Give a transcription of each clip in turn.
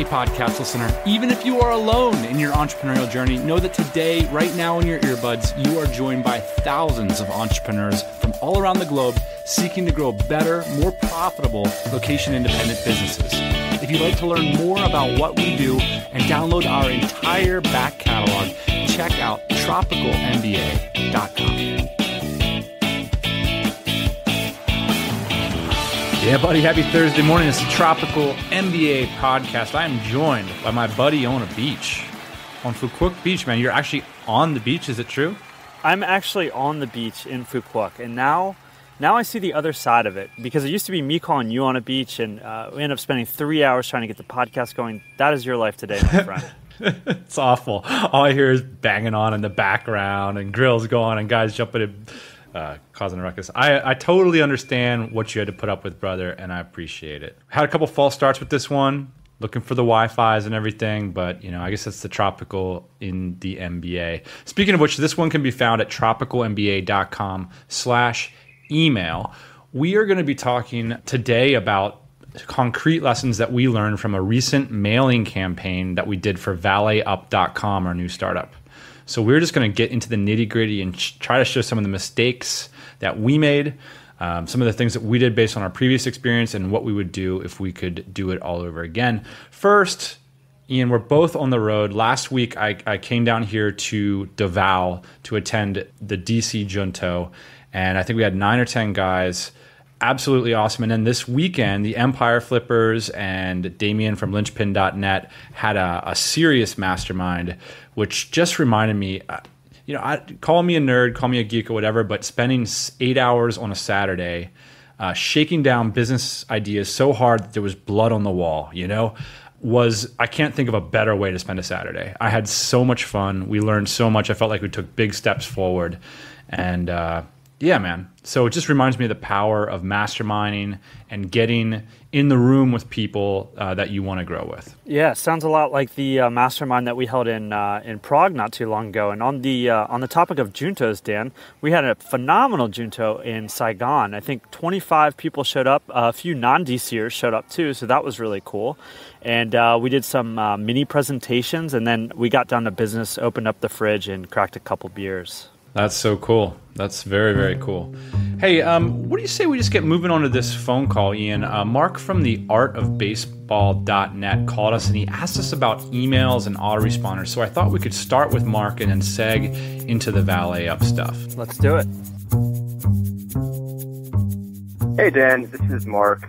Hey, podcast listener, even if you are alone in your entrepreneurial journey, know that today, right now in your earbuds, you are joined by thousands of entrepreneurs from all around the globe seeking to grow better, more profitable, location-independent businesses. If you'd like to learn more about what we do and download our entire back catalog, check out tropicalmba.com. Yeah, buddy, happy Thursday morning. It's the Tropical MBA podcast. I am joined by my buddy on a beach, on Phu Quoc Beach, man. You're actually on the beach, is it true? I'm actually on the beach in Phu Quoc, and now I see the other side of it, because it used to be me calling you on a beach, and we ended up spending 3 hours trying to get the podcast going. That is your life today, my friend. It's awful. All I hear is banging on in the background and grills going and guys jumping in. Causing a ruckus. I totally understand what you had to put up with, brother, and I appreciate it. Had a couple false starts with this one, looking for the Wi-Fi's and everything, but I guess that's the Tropical in the MBA. Speaking of which, this one can be found at tropicalmba.com/email. We are going to be talking today about concrete lessons that we learned from a recent mailing campaign that we did for ValetUp.com, our new startup. So we're just going to get into the nitty-gritty and try to show some of the mistakes that we made, some of the things that we did based on our previous experience, and what we would do if we could do it all over again. First, Ian, we're both on the road. Last week, I came down here to Davao to attend the DC Junto, and I think we had 9 or 10 guys. Absolutely awesome. And then this weekend, the Empire Flippers and Damien from Linchpin.net had a serious mastermind, which just reminded me, call me a nerd, call me a geek or whatever, but spending 8 hours on a Saturday, shaking down business ideas so hard that there was blood on the wall, I can't think of a better way to spend a Saturday. I had so much fun. We learned so much. I felt like we took big steps forward. And yeah, man. So it just reminds me of the power of masterminding and getting in the room with people that you want to grow with. Yeah, sounds a lot like the mastermind that we held in Prague not too long ago. And on the topic of juntos, Dan, we had a phenomenal junto in Saigon. I think 25 people showed up. A few non-DCers showed up too, so that was really cool. And we did some mini presentations, and then we got down to business, opened up the fridge, and cracked a couple beers. That's so cool. That's very, very cool. Hey, what do you say we just get moving on to this phone call, Ian? Mark from the artofbaseball.net called us, and he asked us about emails and autoresponders. So I thought we could start with Mark and then seg into the Valet Up stuff. Let's do it. Hey, Dan. This is Mark.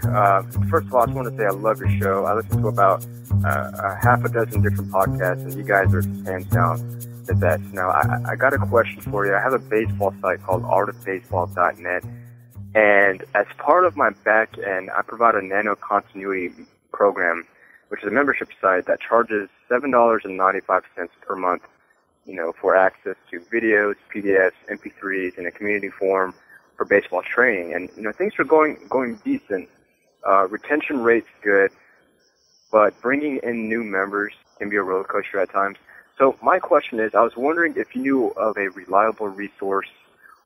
First of all, I just want to say I love your show. I listen to about half a dozen different podcasts, and you guys are hands down the best. Now, I got a question for you. I have a baseball site called artofbaseball.net, and as part of my back end, I provide a nano continuity program, which is a membership site that charges $7.95 per month, for access to videos, PDFs, MP3s, and a community forum for baseball training. And things are going decent. Retention rate's good, but bringing in new members can be a roller coaster at times. So my question is, I was wondering if you knew of a reliable resource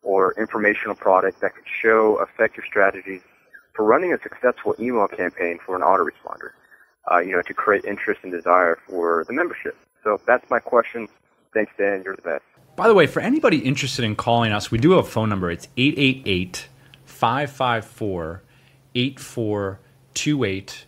or informational product that could show effective strategies for running a successful email campaign for an autoresponder, to create interest and desire for the membership. So that's my question. Thanks, Dan. You're the best. By the way, for anybody interested in calling us, we do have a phone number. It's 888-554-8428.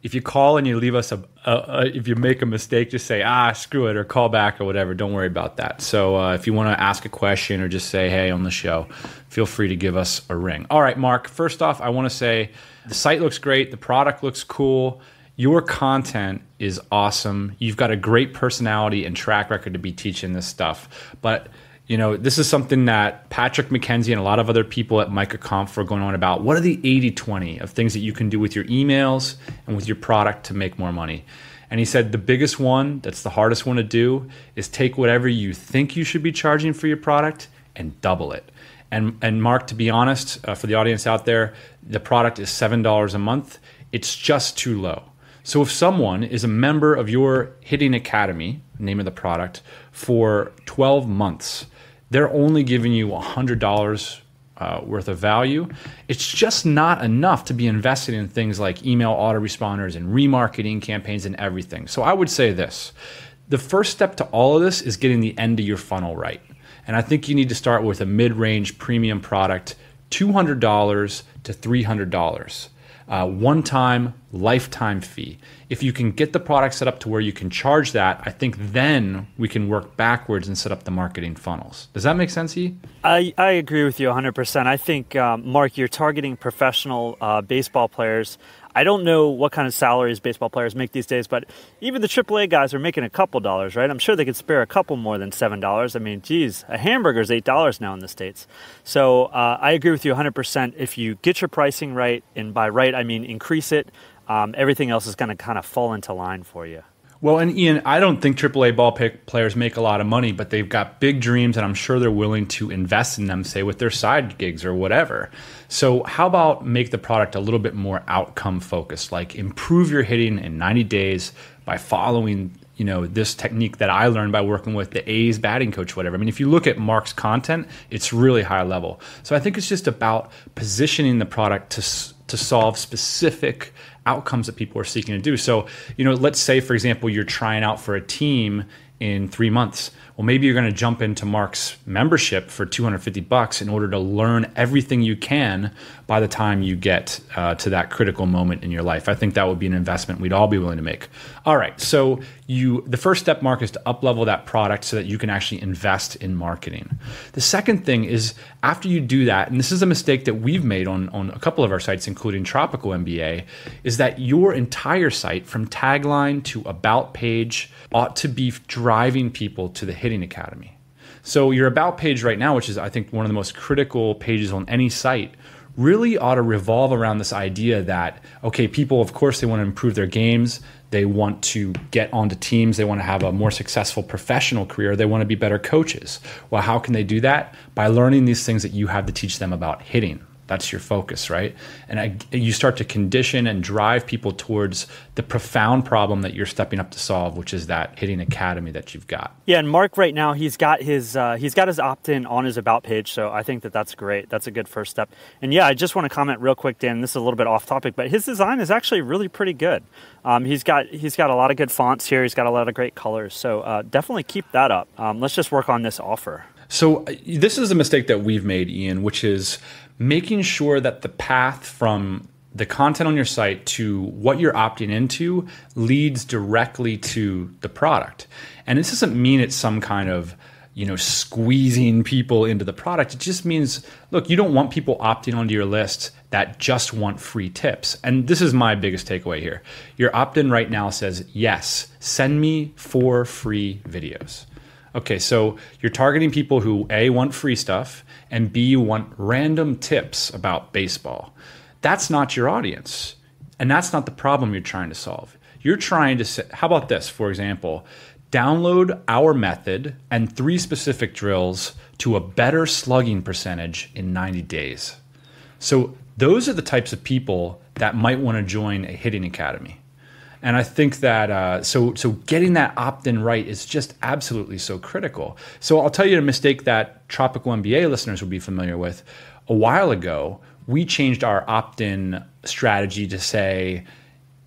If you call and you leave us if you make a mistake, just say, screw it, or call back or whatever. Don't worry about that. So if you want to ask a question or just say, hey, on the show, feel free to give us a ring. All right, Mark, first off, I want to say the site looks great. The product looks cool. Your content is awesome. You've got a great personality and track record to be teaching this stuff. But this is something that Patrick McKenzie and a lot of other people at MicroConf are going on about. What are the 80-20 of things that you can do with your emails and with your product to make more money? And he said the biggest one, that's the hardest one to do, is take whatever you think you should be charging for your product and double it. And Mark, to be honest, for the audience out there, the product is $7 a month. It's just too low. So if someone is a member of your Hitting Academy, name of the product, for 12 months, they're only giving you $100 worth of value. It's just not enough to be invested in things like email autoresponders and remarketing campaigns and everything. So I would say this. The first step to all of this is getting the end of your funnel right. And I think you need to start with a mid-range premium product, $200 to $300. One-time, lifetime fee. If you can get the product set up to where you can charge that, I think then we can work backwards and set up the marketing funnels. Does that make sense, E? I agree with you 100%. I think, Mark, you're targeting professional baseball players. I don't know what kind of salaries baseball players make these days, but even the AAA guys are making a couple dollars, right? I'm sure they could spare a couple more than $7. I mean, geez, a hamburger is $8 now in the States. So I agree with you 100%. If you get your pricing right, and by right, I mean increase it, everything else is going to kind of fall into line for you. Well, and Ian, I don't think AAA ball players make a lot of money, but they've got big dreams, and I'm sure they're willing to invest in them, say, with their side gigs or whatever. So how about make the product a little bit more outcome focused, like improve your hitting in 90 days by following this technique that I learned by working with the A's batting coach, whatever. I mean, if you look at Mark's content, it's really high level. So I think it's just about positioning the product to solve specific outcomes that people are seeking to do. So, let's say, for example, you're trying out for a team in 3 months. Well, maybe you're going to jump into Mark's membership for $250 in order to learn everything you can by the time you get to that critical moment in your life. I think that would be an investment we'd all be willing to make. All right. So the first step, Mark, is to up-level that product so that you can actually invest in marketing. The second thing is after you do that, and this is a mistake that we've made on a couple of our sites, including Tropical MBA, is that your entire site from tagline to about page ought to be driving people to the Hitting Academy. So your about page right now, which is I think one of the most critical pages on any site, really ought to revolve around this idea that, okay, people, of course, they want to improve their games. They want to get onto teams. They want to have a more successful professional career. They want to be better coaches. Well, how can they do that? By learning these things that you have to teach them about hitting. That's your focus, right? And you start to condition and drive people towards the profound problem that you're stepping up to solve, which is that Hitting Academy that you've got. Yeah, and Mark right now he's got his opt-in on his about page, so I think that's great. That's a good first step. And yeah, I just want to comment real quick, Dan. This is a little bit off topic, but his design is actually really pretty good. He's got a lot of good fonts here. He's got a lot of great colors, so definitely keep that up. Let's just work on this offer. So this is a mistake that we've made, Ian, which is making sure that the path from the content on your site to what you're opting into leads directly to the product. And this doesn't mean it's some kind of, squeezing people into the product. It just means, look, you don't want people opting onto your list that just want free tips. And this is my biggest takeaway here. Your opt-in right now says, yes, send me 4 free videos. Okay, so you're targeting people who A, want free stuff, and B, want random tips about baseball. That's not your audience. And that's not the problem you're trying to solve. You're trying to say, how about this, for example, download our method and 3 specific drills to a better slugging percentage in 90 days. So those are the types of people that might want to join a Hitting Academy. And I think that so getting that opt-in right is just absolutely so critical. So I'll tell you a mistake that Tropical MBA listeners will be familiar with. A while ago, we changed our opt-in strategy to say,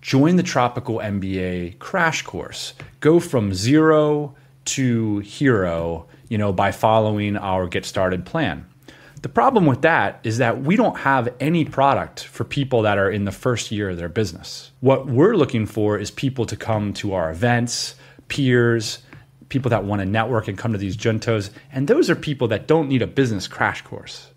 join the Tropical MBA crash course. Go from 0 to hero, by following our Get Started plan. The problem with that is that we don't have any product for people that are in the first year of their business. What we're looking for is people to come to our events, peers, people that want to network and come to these juntos. And those are people that don't need a business crash course.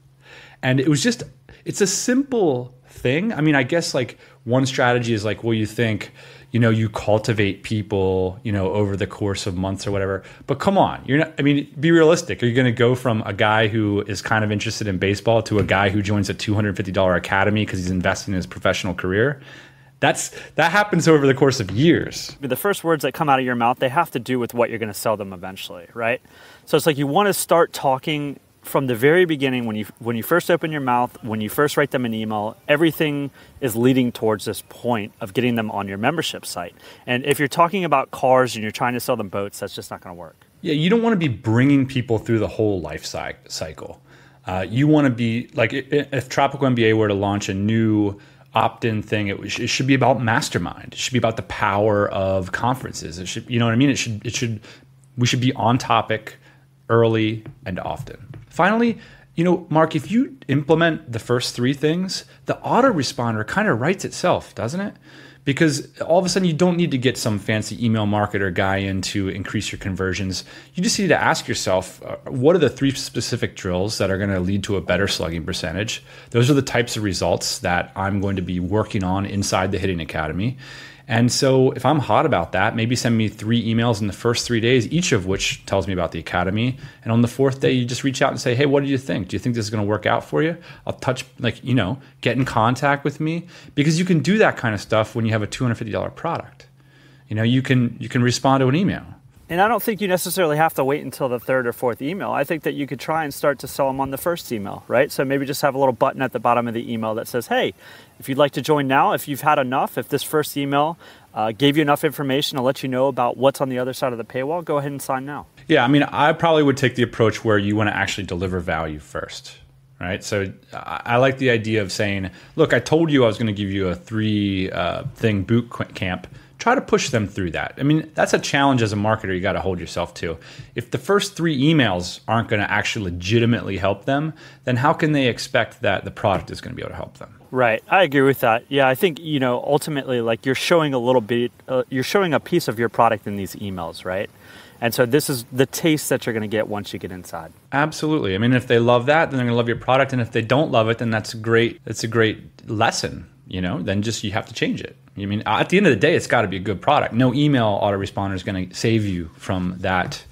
And it's a simple thing. I mean, I guess like one strategy is like, well, you think, you cultivate people, over the course of months or whatever. But come on, be realistic. Are you going to go from a guy who is kind of interested in baseball to a guy who joins a $250 academy because he's investing in his professional career? That happens over the course of years. The first words that come out of your mouth, they have to do with what you're going to sell them eventually, right? So it's like you want to start talking from the very beginning, when you first open your mouth, when you first write them an email, everything is leading towards this point of getting them on your membership site. And if you're talking about cars and you're trying to sell them boats, that's just not going to work. Yeah, you don't want to be bringing people through the whole life cycle. You want to be like, if Tropical MBA were to launch a new opt-in thing, it should be about Mastermind. It should be about the power of conferences. It should, you know what I mean? We should be on topic early and often. Finally, Mark, if you implement the first three things, the autoresponder kind of writes itself, doesn't it? Because all of a sudden you don't need to get some fancy email marketer guy in to increase your conversions. You just need to ask yourself, what are the three specific drills that are going to lead to a better slugging percentage? Those are the types of results that I'm going to be working on inside the Hitting Academy. And so if I'm hot about that, maybe send me 3 emails in the first 3 days, each of which tells me about the Academy. And on the 4th day, you just reach out and say, hey, what do you think? Do you think this is going to work out for you? I'll get in contact with me, because you can do that kind of stuff when you have a $250 product. You can respond to an email. And I don't think you necessarily have to wait until the 3rd or 4th email. I think that you could try and start to sell them on the first email, right? So maybe just have a little button at the bottom of the email that says, hey, if you'd like to join now, if you've had enough, if this first email gave you enough information to let you know about what's on the other side of the paywall, go ahead and sign now. Yeah, I probably would take the approach where you want to actually deliver value first, right? So I like the idea of saying, look, I told you I was going to give you a 3-thing boot camp. Try to push them through that. That's a challenge as a marketer you got to hold yourself to. If the first 3 emails aren't going to actually legitimately help them, then how can they expect that the product is going to be able to help them? Right. I agree with that. Yeah, I think, ultimately, like, you're showing a little bit, you're showing a piece of your product in these emails, right? And so this is the taste that you're going to get once you get inside. Absolutely. If they love that, then they're going to love your product. And if they don't love it, then that's a great lesson. Then just you have to change it. At the end of the day, it's got to be a good product. No email autoresponder is going to save you from that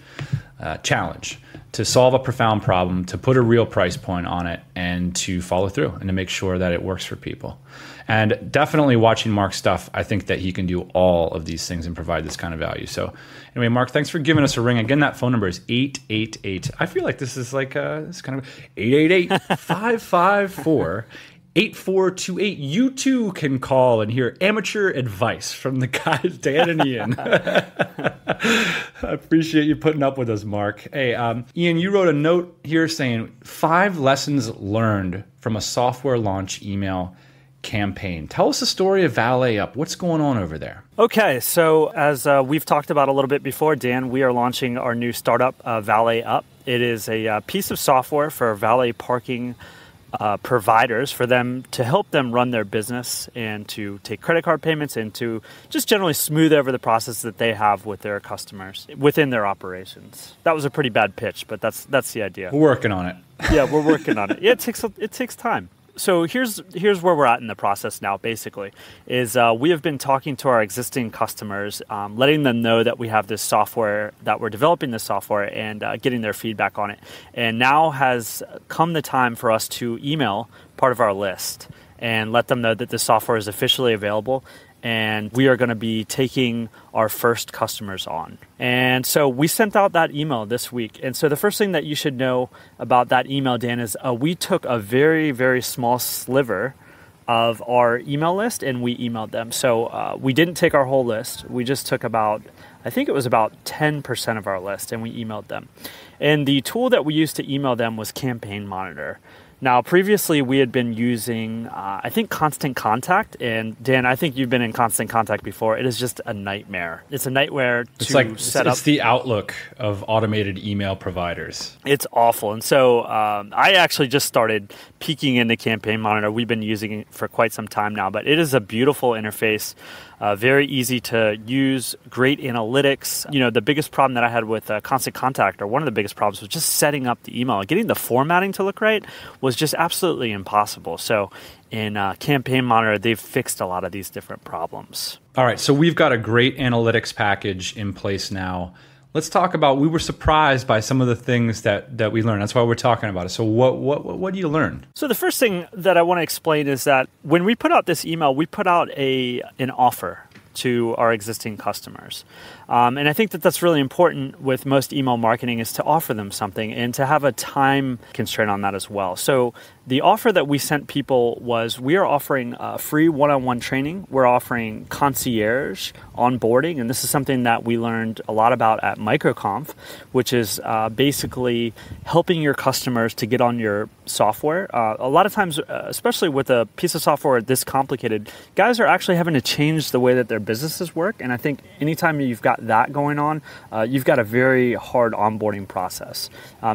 challenge. To solve a profound problem, to put a real price point on it, and to follow through and to make sure that it works for people. And definitely watching Mark's stuff, I think that he can do all of these things and provide this kind of value. So anyway, Mark, thanks for giving us a ring. Again, that phone number is 888. I feel like this is like it's kind of 888-554 8428. You too can call and hear amateur advice from the guys, Dan and Ian. I appreciate you putting up with us, Mark. Hey, Ian, you wrote a note here saying 5 lessons learned from a software launch email campaign. Tell us the story of Valet Up. What's going on over there? Okay, so as we've talked about a little bit before, Dan, we are launching our new startup, Valet Up. It is a piece of software for valet parking providers, for them to help them run their business and to take credit card payments and to just generally smooth over the process that they have with their customers within their operations. That was a pretty bad pitch, but that's the idea. We're working on it. Yeah, we're working on it. Yeah, it takes time. So here's where we're at in the process now, basically, is we have been talking to our existing customers, letting them know that we have this software, that we're developing this software, and getting their feedback on it. And now has come the time for us to email part of our list and let them know that this software is officially available, and we are going to be taking our first customers on. And so we sent out that email this week. And so the first thing that you should know about that email, Dan, is we took a very, very small sliver of our email list and we emailed them. So we didn't take our whole list. We just took about 10% of our list and we emailed them. And the tool that we used to email them was Campaign Monitor. Now, previously, we had been using, Constant Contact. And Dan, I think you've been in Constant Contact before. It is just a nightmare. It's a nightmare to set up. It's the Outlook of automated email providers. It's awful. And so I actually just started peeking into Campaign Monitor. We've been using it for quite some time now. But it is a beautiful interface. Very easy to use, great analytics. The biggest problem that I had with Constant Contact, or one of the biggest problems, was just setting up the email. Getting the formatting to look right was just absolutely impossible. So in Campaign Monitor, they've fixed a lot of these different problems. All right, so we've got a great analytics package in place now. Let's talk about, we were surprised by some of the things that we learned. That's why we're talking about it. So what do you learn? So the first thing that I want to explain is that when we put out this email, we put out an offer to our existing customers. And I think that that's really important with most email marketing, is to offer them something and to have a time constraint on that as well. So the offer that we sent people was, we are offering free one-on-one training. We're offering concierge onboarding, and this is something that we learned a lot about at MicroConf, which is basically helping your customers to get on your software. A lot of times, especially with a piece of software this complicated, guys are actually having to change the way that their businesses work. And I think anytime you've got that going on, you've got a very hard onboarding process.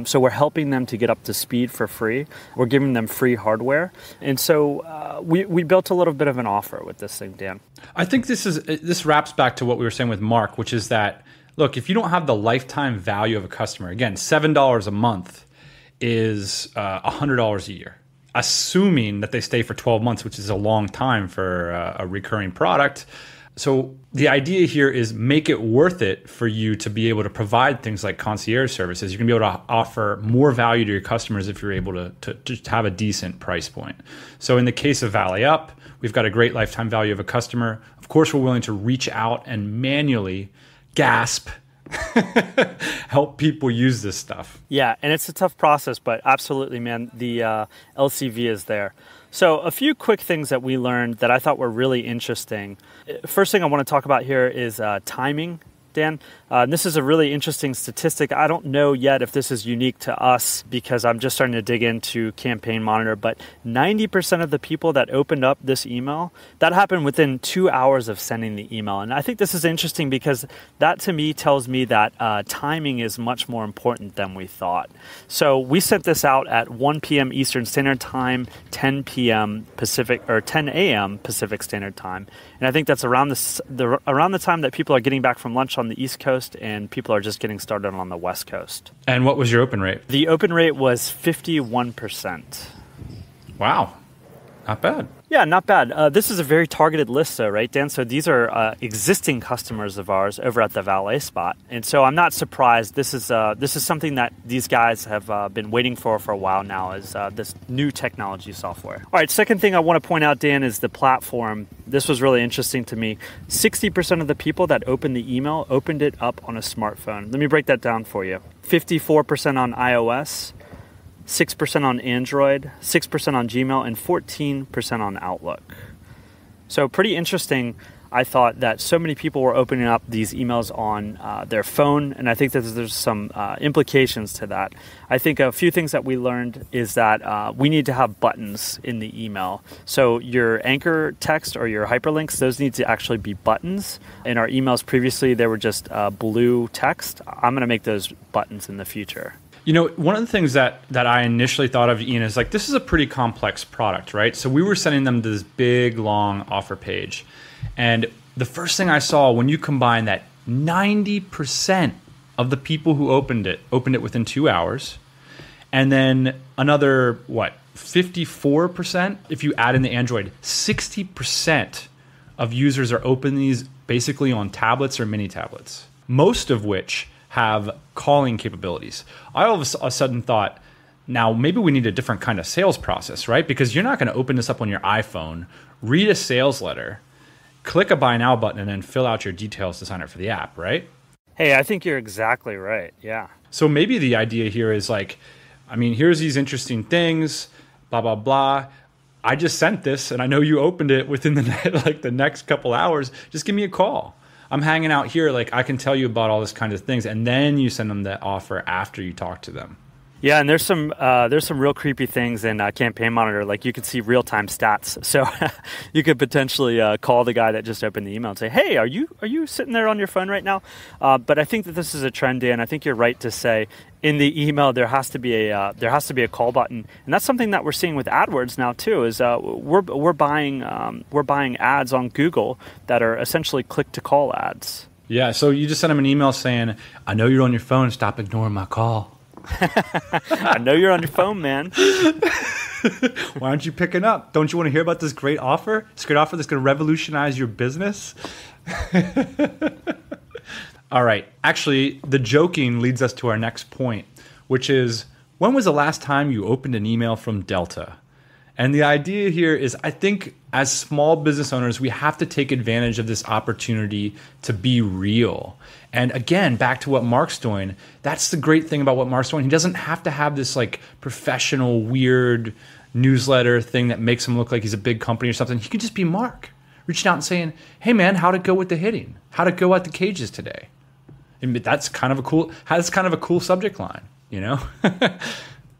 So we're helping them to get up to speed for free. We're giving them free hardware. And so we built a little bit of an offer with this thing, Dan. I think this wraps back to what we were saying with Mark, which is that, look, if you don't have the lifetime value of a customer, again, $7 a month is $100 a year, assuming that they stay for 12 months, which is a long time for a recurring product. So the idea here is make it worth it for you to be able to provide things like concierge services. You're going to be able to offer more value to your customers if you're able to just have a decent price point. So in the case of Valet Up, we've got a great lifetime value of a customer. Of course, we're willing to reach out and manually help people use this stuff. Yeah, and it's a tough process, but absolutely, man, the LCV is there. So a few quick things that we learned that I thought were really interesting. First thing I want to talk about here is timing, Dan. This is a really interesting statistic. I don't know yet if this is unique to us because I'm just starting to dig into Campaign Monitor, but 90% of the people that opened up this email, that happened within 2 hours of sending the email. And I think this is interesting because that to me tells me that timing is much more important than we thought. So we sent this out at 1 p.m. Eastern Standard Time, 10 p.m. Pacific, or 10 a.m. Pacific Standard Time. And I think that's around the time that people are getting back from lunch on the East Coast and people are just getting started on the West Coast. And what was your open rate? The open rate was 51%. Wow. Not bad. Yeah, not bad. This is a very targeted list, though, right, Dan? So these are existing customers of ours over at the Valet spot, and so I'm not surprised. This is something that these guys have been waiting for a while now. Is this new technology software? All right. Second thing I want to point out, Dan, is the platform. This was really interesting to me. 60% of the people that opened the email opened it up on a smartphone. Let me break that down for you. 54% on iOS. 6% on Android, 6% on Gmail, and 14% on Outlook. So pretty interesting, I thought, that so many people were opening up these emails on their phone, and I think that there's some implications to that. I think a few things that we learned is that we need to have buttons in the email. So your anchor text or your hyperlinks, those need to actually be buttons. In our emails previously, they were just blue text. I'm going to make those buttons in the future. You know, one of the things that I initially thought of, Ian, is like, this is a pretty complex product, right? So we were sending them this big, long offer page. And the first thing I saw when you combine that 90% of the people who opened it within 2 hours, and then another, 54%, if you add in the Android, 60% of users are opening these basically on tablets or mini tablets, most of which have calling capabilities. I all of a sudden thought, now maybe we need a different kind of sales process, right? Because you're not going to open this up on your iPhone, read a sales letter, click a buy now button, and then fill out your details to sign up for the app, right? Hey, I think you're exactly right. Yeah. So maybe the idea here is like, I mean, here's these interesting things, blah, blah, blah. I just sent this and I know you opened it within the next couple hours. Just give me a call. I'm hanging out here, like I can tell you about all this kind of things, and then you send them the offer after you talk to them. Yeah, and there's some real creepy things in Campaign Monitor. Like you can see real-time stats, so you could potentially call the guy that just opened the email and say, "Hey, are you sitting there on your phone right now?" But I think that this is a trend, Dan. I think you're right to say in the email there has to be a call button, and that's something that we're seeing with AdWords now too. Is we're buying ads on Google that are essentially click-to-call ads. Yeah, so you just send them an email saying, "I know you're on your phone. Stop ignoring my call." I know you're on your phone, man. Why aren't you picking up? Don't you want to hear about this great offer? This great offer that's going to revolutionize your business? All right. Actually, the joking leads us to our next point, which is, when was the last time you opened an email from Delta? And the idea here is, I think as small business owners, we have to take advantage of this opportunity to be real. And again, back to what Mark's doing, that's the great thing about what Mark's doing. He doesn't have to have this like professional, weird newsletter thing that makes him look like he's a big company or something. He could just be Mark, reaching out and saying, hey man, how'd it go with the hitting? How'd it go at the cages today? And that's kind of a cool subject line, you know?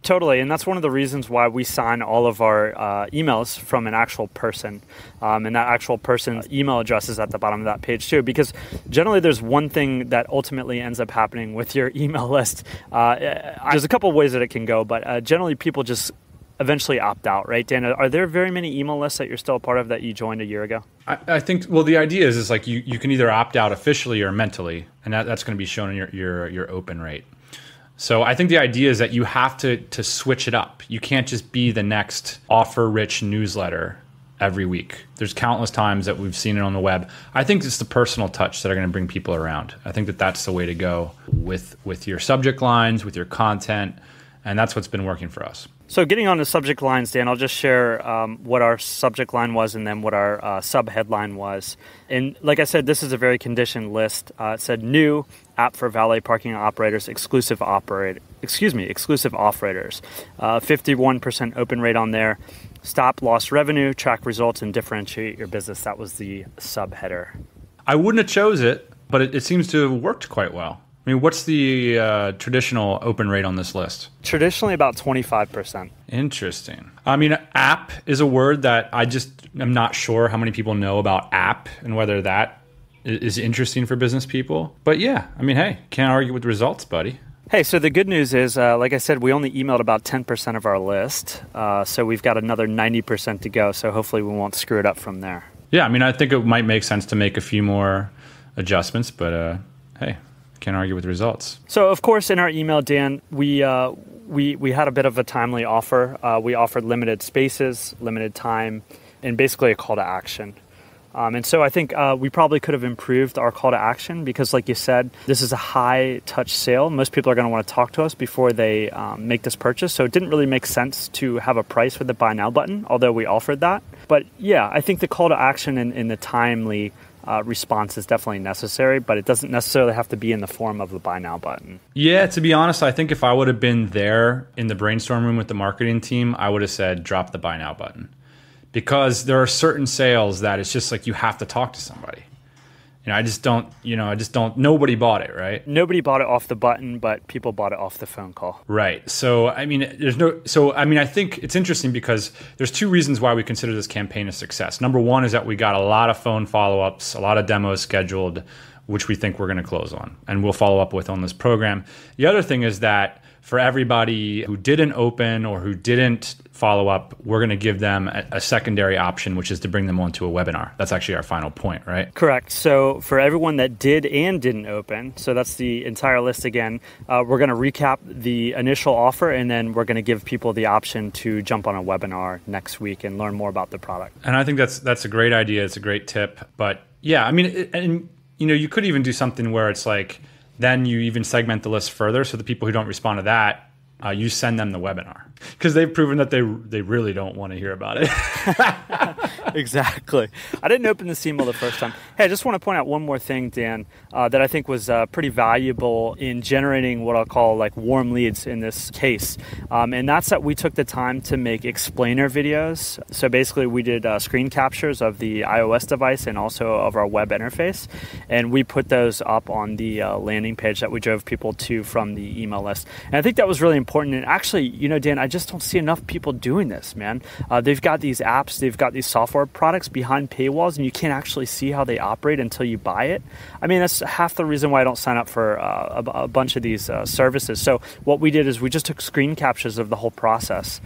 Totally, and that's one of the reasons why we sign all of our emails from an actual person, and that actual person's email address is at the bottom of that page too, because generally there's one thing that ultimately ends up happening with your email list. There's a couple of ways that it can go, but generally people just eventually opt out, right? Dan, are there very many email lists that you're still a part of that you joined a year ago? I think, well, the idea is like you can either opt out officially or mentally, and that's going to be shown in your open rate. So I think the idea is that you have to switch it up. You can't just be the next offer-rich newsletter every week. There's countless times that we've seen it on the web. I think it's the personal touch that are going to bring people around. I think that that's the way to go with your subject lines, with your content, and that's what's been working for us. So getting on the subject lines, Dan, I'll just share what our subject line was and then what our sub-headline was. And like I said, this is a very conditioned list. It said new app for valet parking operators, exclusive operators. 51% open rate on there. Stop lost revenue, track results, and differentiate your business. That was the subheader. I wouldn't have chose it, but it seems to have worked quite well. I mean, what's the traditional open rate on this list? Traditionally about 25%. Interesting. I mean, app is a word that I'm not sure how many people know about app and whether that is interesting for business people. But yeah, I mean, hey, can't argue with the results, buddy. Hey, so the good news is, like I said, we only emailed about 10% of our list. So we've got another 90% to go. So hopefully we won't screw it up from there. Yeah, I mean, I think it might make sense to make a few more adjustments, but hey, can't argue with the results. So, of course, in our email, Dan, we had a bit of a timely offer. We offered limited spaces, limited time, and basically a call to action. And so I think we probably could have improved our call to action because, like you said, this is a high-touch sale. Most people are going to want to talk to us before they make this purchase. So it didn't really make sense to have a price with the Buy Now button, although we offered that. But yeah, I think the call to action and the timely response is definitely necessary, but it doesn't necessarily have to be in the form of the Buy Now button. Yeah, to be honest, I think if I would have been there in the brainstorm room with the marketing team, I would have said drop the Buy Now button. Because there are certain sales that it's just like you have to talk to somebody. I just don't, nobody bought it, right? Nobody bought it off the button, but people bought it off the phone call. Right. So, I mean, I think it's interesting because there's two reasons why we consider this campaign a success. Number one is that we got a lot of phone follow-ups, a lot of demos scheduled, which we think we're going to close on and we'll follow up with on this program. The other thing is that for everybody who didn't open or who didn't follow up, we're going to give them a secondary option, which is to bring them onto a webinar. That's actually our final point, right? Correct. So for everyone that did and didn't open, so that's the entire list again, we're going to recap the initial offer and then we're going to give people the option to jump on a webinar next week and learn more about the product. And I think that's a great idea. It's a great tip. But yeah, I mean, you could even do something where it's like, then you even segment the list further. So the people who don't respond to that, you send them the webinar because they've proven that they really don't want to hear about it. Exactly. I didn't open this email the first time. Hey, I just want to point out one more thing, Dan, that I think was pretty valuable in generating what I'll call like warm leads in this case. And that's that we took the time to make explainer videos. So basically we did screen captures of the iOS device and also of our web interface. And we put those up on the landing page that we drove people to from the email list. And I think that was really important. And actually, Dan, I just don't see enough people doing this, man. They've got these apps, they've got these software products behind paywalls, and you can't actually see how they operate until you buy it. I mean, that's half the reason why I don't sign up for a bunch of these services. So what we did is we just took screen captures of the whole process.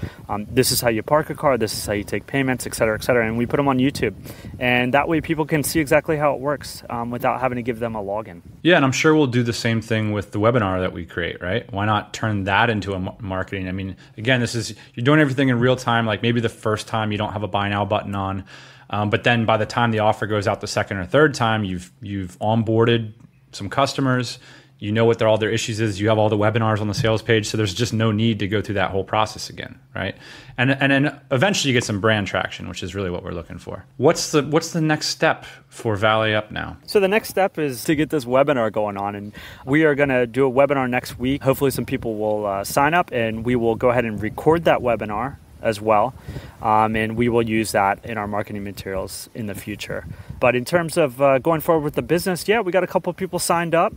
This is how you park a car, this is how you take payments, et cetera, and we put them on YouTube. And that way people can see exactly how it works without having to give them a login. Yeah, and I'm sure we'll do the same thing with the webinar that we create, right? Why not turn that into a marketing? I mean, again, you're doing everything in real time. Like maybe the first time you don't have a Buy Now button on, but then by the time the offer goes out the second or third time, you've onboarded some customers, You know what all their issues is. You have all the webinars on the sales page, so there's just no need to go through that whole process again, right? And then eventually you get some brand traction, which is really what we're looking for. What's the next step for Valet Up now? So the next step is to get this webinar going on, and we are going to do a webinar next week. Hopefully some people will sign up, and we will go ahead and record that webinar as well, and we will use that in our marketing materials in the future. But in terms of going forward with the business, we got a couple of people signed up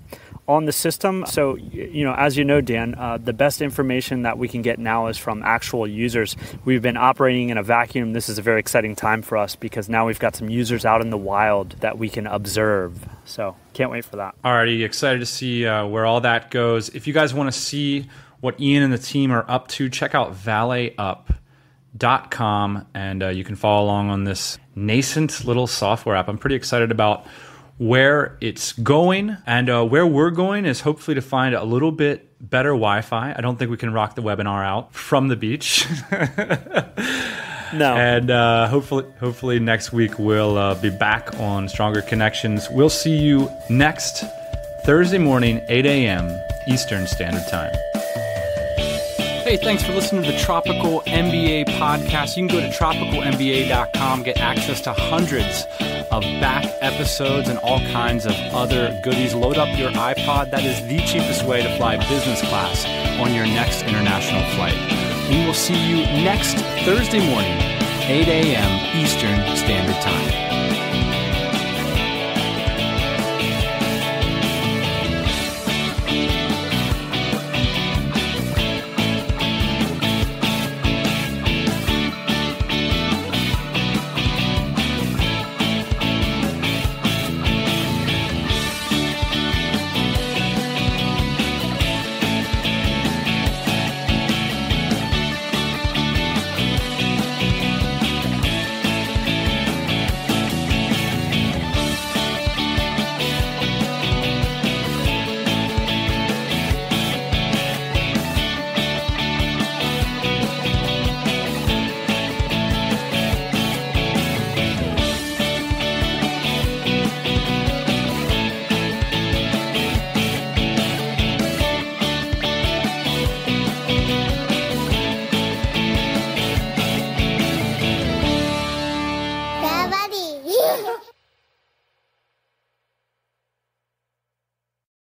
on the system. So, as you know, Dan, the best information that we can get now is from actual users. We've been operating in a vacuum. This is a very exciting time for us because now we've got some users out in the wild that we can observe. So can't wait for that. Alrighty, excited to see where all that goes. If you guys want to see what Ian and the team are up to, check out valetup.com, and you can follow along on this nascent little software app. I'm pretty excited about where it's going, and where we're going is hopefully to find a little bit better Wi-Fi. I don't think we can rock the webinar out from the beach. No. And hopefully next week we'll be back on Stronger Connections. We'll see you next Thursday morning, 8 a.m. Eastern Standard Time. Hey, thanks for listening to the Tropical MBA podcast. You can go to tropicalmba.com, get access to hundreds of back episodes and all kinds of other goodies. Load up your iPod. That is the cheapest way to fly business class on your next international flight. We will see you next Thursday morning, 8 a.m. Eastern Standard Time.